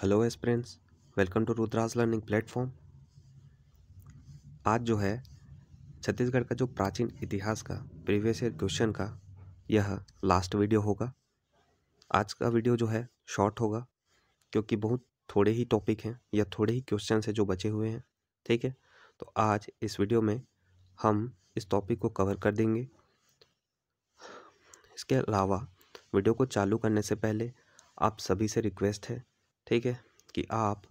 Hello aspirants, welcome to Rudra's learning platform. आज जो है छत्तीसगढ़ का जो प्राचीन इतिहास का प्रीवियस ईयर क्वेश्चन का यह लास्ट वीडियो होगा। आज का वीडियो जो है शॉर्ट होगा क्योंकि बहुत थोड़े ही टॉपिक हैं या थोड़े ही क्वेश्चन हैं जो बचे हुए हैं। ठीक है, तो आज इस वीडियो में हम इस टॉपिक को कवर कर देंगे। इसके अलावा वीडियो को चालू करने से पहले आप सभी से रिक्वेस्ट है, ठीक है, कि आप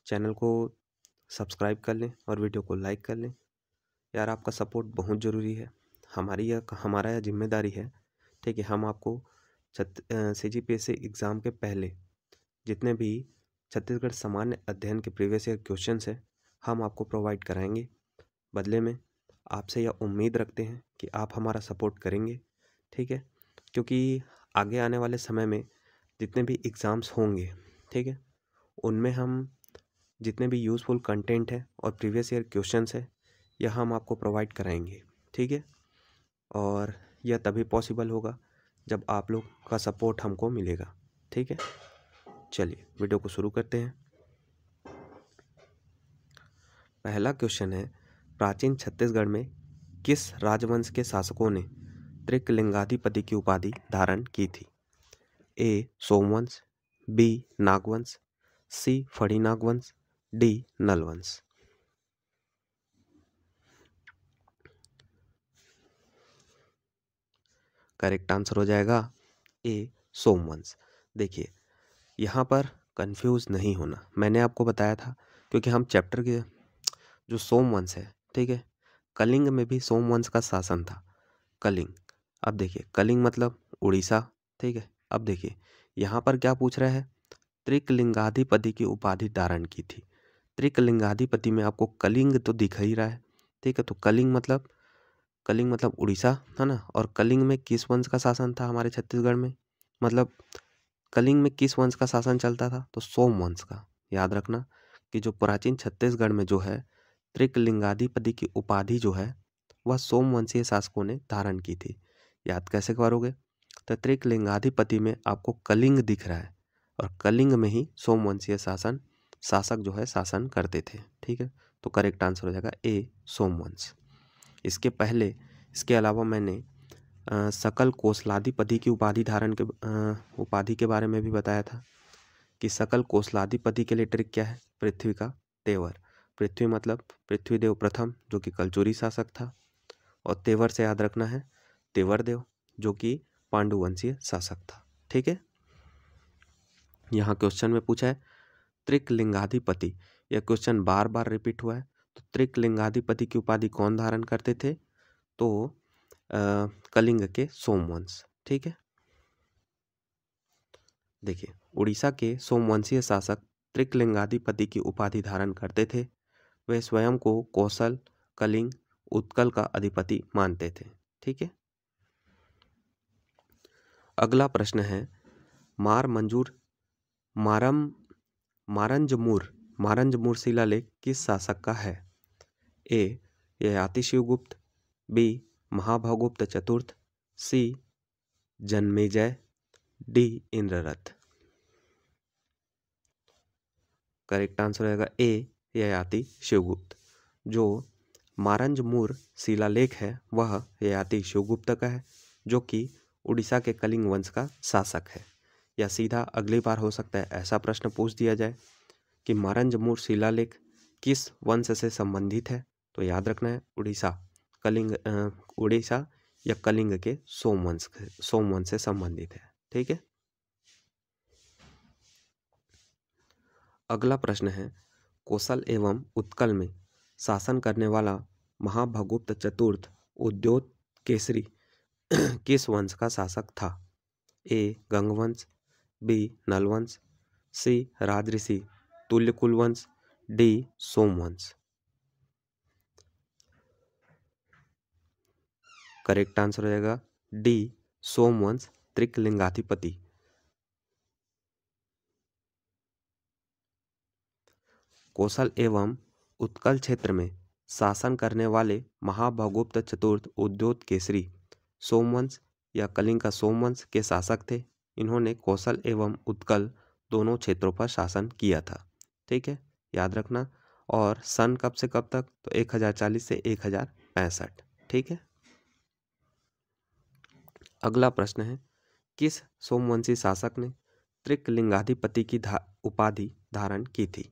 चैनल को सब्सक्राइब कर लें और वीडियो को लाइक कर लें। यार आपका सपोर्ट बहुत ज़रूरी है, हमारा यह जिम्मेदारी है। ठीक है, हम आपको CGPSC एग्ज़ाम के पहले जितने भी छत्तीसगढ़ सामान्य अध्ययन के प्रीवियस ईयर क्वेश्चंस हैं हम आपको प्रोवाइड कराएंगे। बदले में आपसे यह उम्मीद रखते हैं कि आप हमारा सपोर्ट करेंगे। ठीक है, क्योंकि आगे आने वाले समय में जितने भी एग्ज़ाम्स होंगे, ठीक है, उनमें हम जितने भी यूज़फुल कंटेंट है और प्रीवियस ईयर क्वेश्चंस है यह हम आपको प्रोवाइड कराएंगे। ठीक है, और यह तभी पॉसिबल होगा जब आप लोग का सपोर्ट हमको मिलेगा। ठीक है, चलिए वीडियो को शुरू करते हैं। पहला क्वेश्चन है, प्राचीन छत्तीसगढ़ में किस राजवंश के शासकों ने त्रिकलिंगाधिपति की उपाधि धारण की थी? ए सोमवंश, बी नागवंश, सी फड़ी नागवंश, डी नलवंश। करेक्ट आंसर हो जाएगा ए सोमवंश। देखिए यहाँ पर कंफ्यूज नहीं होना, मैंने आपको बताया था क्योंकि हम चैप्टर के जो सोमवंश है, ठीक है, कलिंग में भी सोमवंश का शासन था। कलिंग, अब देखिए कलिंग मतलब उड़ीसा। ठीक है, अब देखिए यहाँ पर क्या पूछ रहा है, त्रिकलिंगाधिपति की उपाधि धारण की थी। त्रिकलिंगाधिपति में आपको कलिंग तो दिख ही रहा है। ठीक है, तो कलिंग मतलब उड़ीसा है ना। और कलिंग में किस वंश का शासन था हमारे छत्तीसगढ़ में, मतलब कलिंग में किस वंश का शासन चलता था? तो सोम वंश का। याद रखना कि जो प्राचीन छत्तीसगढ़ में जो है त्रिकलिंगाधिपति की उपाधि जो है वह सोमवंशीय शासकों ने धारण की थी। याद कैसे करोगे? तो त्रिकलिंगाधिपति में आपको कलिंग दिख रहा है और कलिंग में ही सोमवंशीय शासक जो है शासन करते थे। ठीक है, तो करेक्ट आंसर हो जाएगा ए सोमवंश। इसके अलावा मैंने सकल कोसलाधिपति की उपाधि के बारे में भी बताया था कि सकल कोसलाधिपति के लिए ट्रिक क्या है? पृथ्वी का तेवर। पृथ्वी मतलब पृथ्वीदेव प्रथम जो कि कलचुरी शासक था, और तेवर से याद रखना है तेवर देव जो कि पांडुवंशीय शासक था। ठीक है, यहाँ क्वेश्चन में पूछा है त्रिकलिंगाधिपति, यह क्वेश्चन बार बार रिपीट हुआ है। तो त्रिकलिंगाधिपति की उपाधि कौन धारण करते थे? तो कलिंग के सोमवंश। ठीक है, देखिए उड़ीसा के सोमवंशीय शासक त्रिकलिंगाधिपति की उपाधि धारण करते थे। वे स्वयं को कौशल, कलिंग, उत्कल का अधिपति मानते थे। ठीक है, अगला प्रश्न है, मारंजमुर शिलालेख किस शासक का है? ए ययाति शिवगुप्त, बी महाभगुप्त चतुर्थ, सी जन्मेजय, डी इंद्ररथ। करेक्ट आंसर रहेगा ए ययाति शिवगुप्त। जो मारंजमुर शिलालेख है वह ययाति शिवगुप्त का है जो कि उड़ीसा के कलिंग वंश का शासक है। या सीधा अगली बार हो सकता है ऐसा प्रश्न पूछ दिया जाए कि मारंजमुर शिलालेख किस वंश से संबंधित है, तो याद रखना है उड़ीसा या कलिंग के सोमवंश से संबंधित है। ठीक है, अगला प्रश्न है, कौशल एवं उत्कल में शासन करने वाला महाभगुप्त चतुर्थ उद्योत केसरी किस वंश का शासक था? ए गंगवंश, बी नलवंश, सी राजऋषि तुल्यकुल वंश, डी सोमवंश। करेक्ट आंसर हो जाएगा डी सोमवंश त्रिकलिंगाधिपति। कौशल एवं उत्कल क्षेत्र में शासन करने वाले महाभगुप्त चतुर्थ उद्योत केसरी सोमवंश या कलिंग का सोमवंश के शासक थे। इन्होंने कौशल एवं उत्कल दोनों क्षेत्रों पर शासन किया था। ठीक है, याद रखना। और सन कब से कब तक? तो 1040 से 1065। ठीक है। अगला प्रश्न है, किस सोमवंशी शासक ने त्रिकलिंगाधिपति की उपाधि धारण की थी?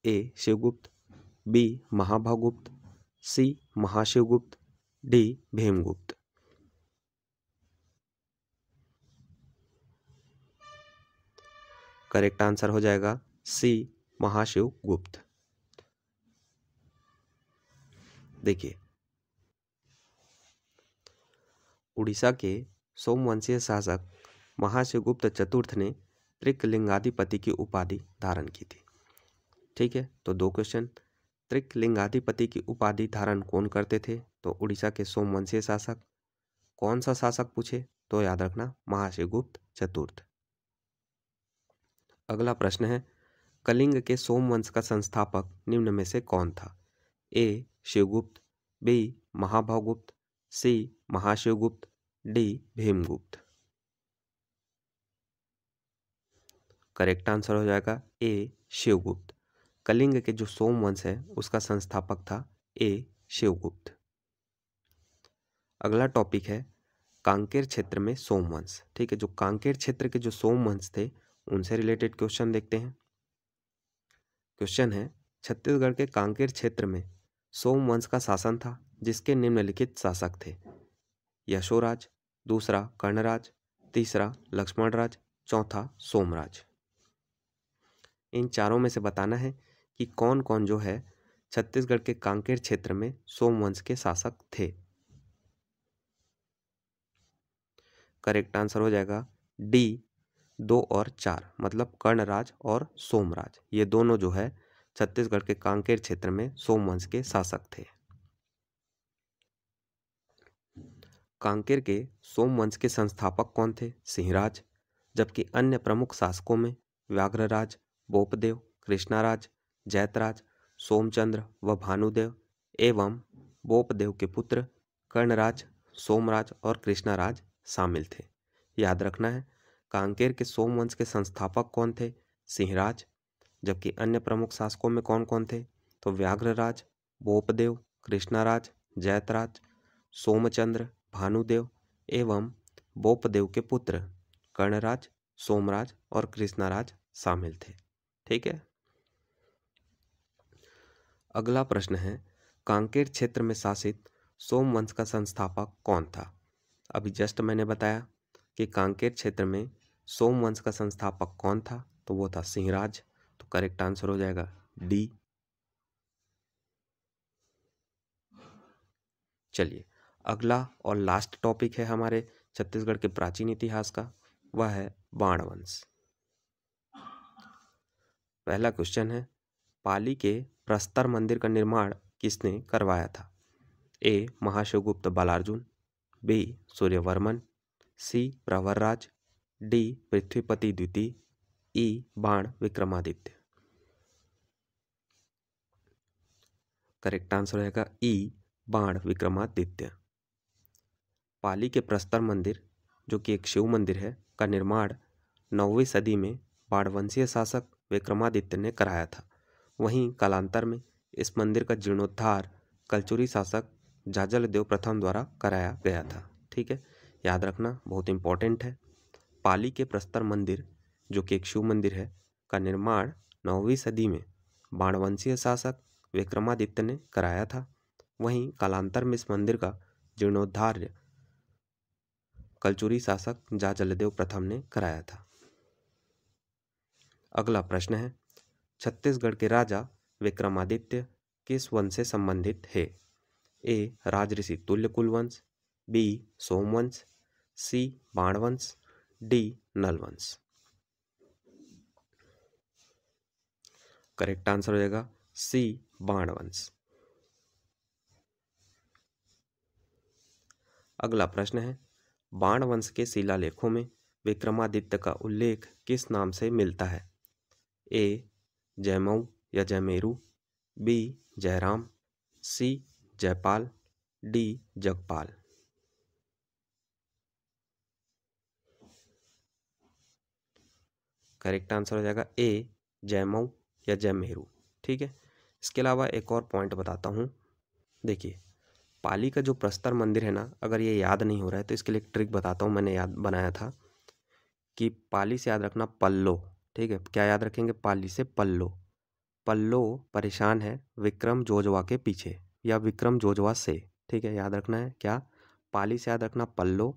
ए शिवगुप्त, बी महाभागुप्त, सी महाशिवगुप्त, डी भीमगुप्त। करेक्ट आंसर हो जाएगा सी महाशिवगुप्त। देखिए, उड़ीसा के सोमवंशीय शासक महाशिवगुप्त चतुर्थ ने त्रिकलिंगाधिपति की उपाधि धारण की थी। ठीक है, तो दो क्वेश्चन, त्रिकलिंगाधिपति की उपाधि धारण कौन करते थे? तो उड़ीसा के सोमवंशीय शासक। कौन सा शासक पूछे तो याद रखना महाशिवगुप्त चतुर्थ। अगला प्रश्न है, कलिंग के सोमवंश का संस्थापक निम्न में से कौन था? ए शिवगुप्त, बी महाभागुप्त, सी महाशिवगुप्त, डी भीमगुप्त। करेक्ट आंसर हो जाएगा ए शिवगुप्त। कलिंग के जो सोमवंश है उसका संस्थापक था ए शिवगुप्त। अगला टॉपिक है कांकेर क्षेत्र में सोमवंश। ठीक है, जो कांकेर क्षेत्र के जो सोमवंश थे उनसे रिलेटेड क्वेश्चन देखते हैं। क्वेश्चन है, छत्तीसगढ़ के कांकेर क्षेत्र में सोमवंश का शासन था जिसके निम्नलिखित शासक थे? यशोराज, दूसरा कर्णराज, तीसरा लक्ष्मणराज, चौथा सोमराज। इन चारों में से बताना है कि कौन कौन जो है छत्तीसगढ़ के कांकेर क्षेत्र में सोमवंश के शासक थे। करेक्ट आंसर हो जाएगा डी 2 और 4, मतलब कर्णराज और सोमराज, ये दोनों जो है छत्तीसगढ़ के कांकेर क्षेत्र में सोमवंश के शासक थे। कांकेर के सोमवंश के संस्थापक कौन थे? सिंहराज। जबकि अन्य प्रमुख शासकों में व्याघ्रराज, बोपदेव, कृष्णाराज, जैतराज, सोमचंद्र व भानुदेव एवं बोपदेव के पुत्र कर्णराज, सोमराज और कृष्णाराज शामिल थे। याद रखना है, कांकेर के सोमवंश के संस्थापक कौन थे? सिंहराज। जबकि अन्य प्रमुख शासकों में कौन कौन थे? तो व्याघ्रराज, बोपदेव, कृष्णाराज, जैतराज, सोमचंद्र, भानुदेव एवं बोपदेव के पुत्र कर्णराज, सोमराज और कृष्णाराज शामिल थे। ठीक है। अगला प्रश्न है, कांकेर क्षेत्र में शासित सोमवंश का संस्थापक कौन था? अभी जस्ट मैंने बताया कि कांकेर क्षेत्र में सोमवंश का संस्थापक कौन था, तो वो था सिंहराज। तो करेक्ट आंसर हो जाएगा डी। चलिए, अगला और लास्ट टॉपिक है हमारे छत्तीसगढ़ के प्राचीन इतिहास का, वह है बाणवंश। पहला क्वेश्चन है, पाली के प्रस्तर मंदिर का निर्माण किसने करवाया था? ए महाशिवगुप्त बालार्जुन, बी सूर्यवर्मन, सी प्रवरराज, डी पृथ्वीपति द्वितीय, ई बाण विक्रमादित्य। करेक्ट आंसर रहेगा ई बाण विक्रमादित्य। पाली के प्रस्तर मंदिर, जो कि एक शिव मंदिर है, का निर्माण 9वीं सदी में बाणवंशीय शासक विक्रमादित्य ने कराया था। वहीं कालांतर में इस मंदिर का जीर्णोद्धार कलचुरी शासक जाजलदेव प्रथम द्वारा कराया गया था। ठीक है, याद रखना, बहुत इंपॉर्टेंट है। पाली के प्रस्तर मंदिर, जो कि एक शिव मंदिर है, का निर्माण 9वीं सदी में बाणवंशीय शासक विक्रमादित्य ने कराया था। वहीं कालांतर में इस मंदिर का जीर्णोद्धार कलचुरी शासक जाजलदेव प्रथम ने कराया था। अगला प्रश्न है, छत्तीसगढ़ के राजा विक्रमादित्य किस वंश से संबंधित है? ए राजऋषि तुल्य कुलवंश, बी सोमवंश, सी बाणवंश, डी नलवंश। करेक्ट आंसर हो जाएगा सी बाणवंश। अगला प्रश्न है, बाणवंश के शिलालेखों में विक्रमादित्य का उल्लेख किस नाम से मिलता है? ए जयमऊ या Jaimeru, B Jairam, C Jaipal, D Jagpal. Correct answer हो जाएगा ए जयमऊ या जयमेरू। ठीक है, इसके अलावा एक और पॉइंट बताता हूँ। देखिए पाली का जो प्रस्तर मंदिर है ना, अगर ये याद नहीं हो रहा है तो इसके लिए एक ट्रिक बताता हूँ, मैंने याद बनाया था कि पाली से याद रखना पल्लो। ठीक है, क्या याद रखेंगे? पाली से पल्लो। पल्लो परेशान है विक्रम जोजवा के पीछे या विक्रम जोजवा से। ठीक है, याद रखना है क्या? पाली से याद रखना पल्लो,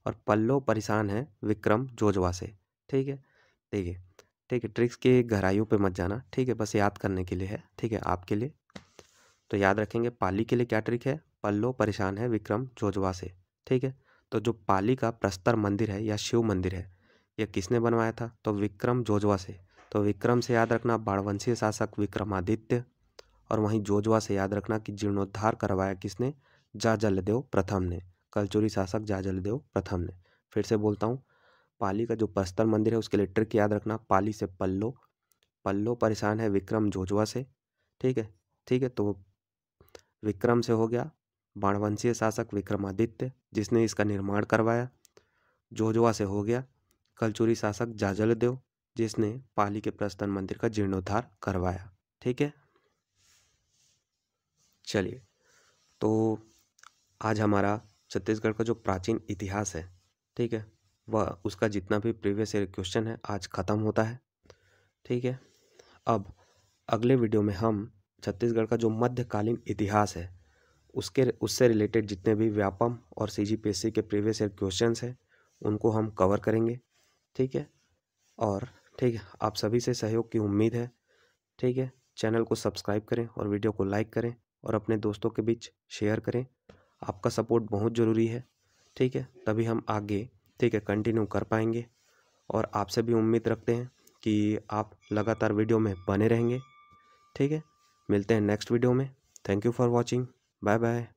और पल्लो परेशान है विक्रम जोजवा से। ठीक है, देखिए ठीक है, ट्रिक्स के गहराइयों पे मत जाना। ठीक है, बस याद करने के लिए है। ठीक है, आपके लिए तो याद रखेंगे पाली के लिए क्या ट्रिक है? पल्लो परेशान है विक्रम जोजवा से। ठीक है, तो जो पाली का प्रस्तर मंदिर है या शिव मंदिर है, यह किसने बनवाया था? तो विक्रम जोजवा से। तो विक्रम से याद रखना बाणवंशीय शासक विक्रमादित्य, और वहीं जोजवा से याद रखना कि जीर्णोद्धार करवाया किसने? जाजलदेव प्रथम ने, कलचुरी शासक जाजलदेव प्रथम ने। फिर से बोलता हूँ, पाली का जो प्रस्तर मंदिर है उसके लिए ट्रिक याद रखना पाली से पल्लो, पल्लो परेशान है विक्रम जोजवा से। ठीक है, ठीक है, तो विक्रम से हो गया बाणवंशीय शासक विक्रमादित्य जिसने इसका निर्माण करवाया। जोजवा से हो गया कलचुरी शासक जाजलदेव जिसने पाली के प्रस्तर मंदिर का जीर्णोद्धार करवाया। ठीक है, चलिए तो आज हमारा छत्तीसगढ़ का जो प्राचीन इतिहास है, ठीक है, वह उसका जितना भी प्रीवियस ईयर क्वेश्चन है आज ख़त्म होता है। ठीक है, अब अगले वीडियो में हम छत्तीसगढ़ का जो मध्यकालीन इतिहास है उससे रिलेटेड जितने भी व्यापम और CGPSC के प्रीवियस ईयर क्वेश्चंस हैं उनको हम कवर करेंगे। ठीक है, और ठीक है, आप सभी से सहयोग की उम्मीद है। ठीक है, चैनल को सब्सक्राइब करें और वीडियो को लाइक करें और अपने दोस्तों के बीच शेयर करें। आपका सपोर्ट बहुत ज़रूरी है। ठीक है, तभी हम आगे ठीक है कंटिन्यू कर पाएंगे, और आपसे भी उम्मीद रखते हैं कि आप लगातार वीडियो में बने रहेंगे। ठीक है, मिलते हैं नेक्स्ट वीडियो में। Thank you for watching, bye bye.